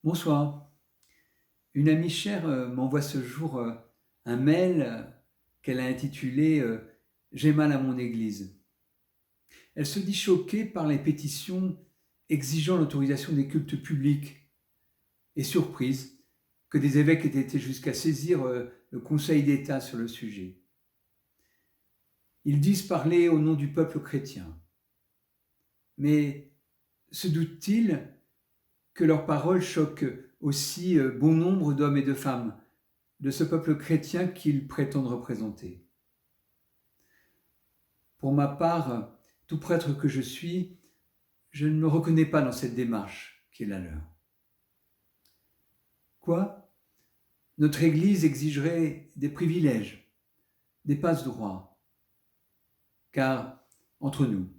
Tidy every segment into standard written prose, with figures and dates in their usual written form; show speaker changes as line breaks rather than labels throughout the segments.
Bonsoir. Une amie chère m'envoie ce jour un mail qu'elle a intitulé J'ai mal à mon église. Elle se dit choquée par les pétitions exigeant l'autorisation des cultes publics et surprise que des évêques aient été jusqu'à saisir le Conseil d'État sur le sujet. Ils disent parler au nom du peuple chrétien. Mais se doute-t-il que leurs paroles choquent aussi bon nombre d'hommes et de femmes de ce peuple chrétien qu'ils prétendent représenter? Pour ma part, tout prêtre que je suis, je ne me reconnais pas dans cette démarche qui est la leur. Quoi? Notre Église exigerait des privilèges, des passe-droits. Car, entre nous,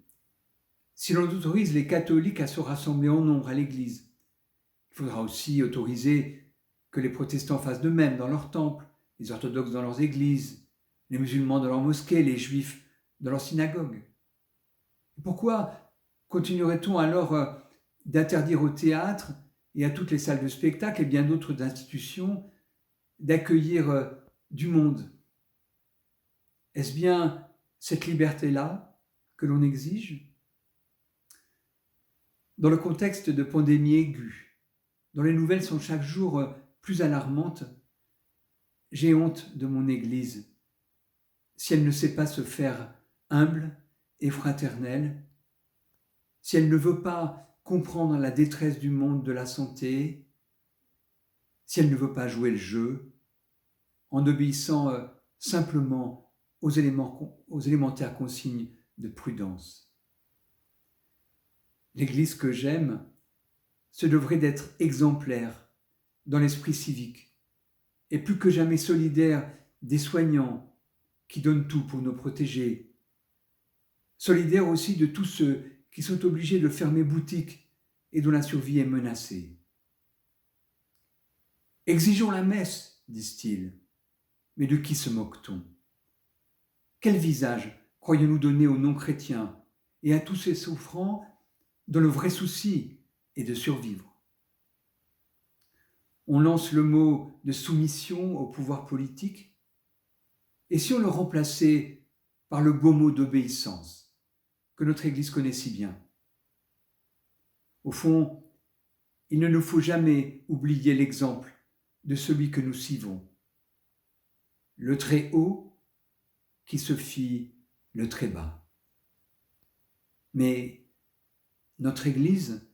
si l'on autorise les catholiques à se rassembler en nombre à l'Église, il faudra aussi autoriser que les protestants fassent de même dans leurs temples, les orthodoxes dans leurs églises, les musulmans dans leurs mosquées, les juifs dans leurs synagogues. Pourquoi continuerait-on alors d'interdire au théâtre et à toutes les salles de spectacle et bien d'autres institutions d'accueillir du monde? Est-ce bien cette liberté-là que l'on exige? Dans le contexte de pandémie aiguë, dont les nouvelles sont chaque jour plus alarmantes, j'ai honte de mon Église si elle ne sait pas se faire humble et fraternelle, si elle ne veut pas comprendre la détresse du monde de la santé, si elle ne veut pas jouer le jeu, en obéissant simplement aux élémentaires consignes de prudence. L'Église que j'aime se devrait d'être exemplaire dans l'esprit civique et plus que jamais solidaire des soignants qui donnent tout pour nous protéger, solidaire aussi de tous ceux qui sont obligés de fermer boutique et dont la survie est menacée. Exigeons la messe, disent-ils. Mais de qui se moque-t-on? Quel visage croyons-nous donner aux non-chrétiens et à tous ces souffrants dont le vrai souci est de survivre? On lance le mot de soumission au pouvoir politique, et si on le remplaçait par le beau mot d'obéissance que notre Église connaît si bien? Au fond, il ne nous faut jamais oublier l'exemple de celui que nous suivons, le très haut qui se fit le très bas. Mais notre Église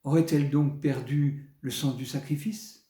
aurait-elle donc perdu le sens du sacrifice?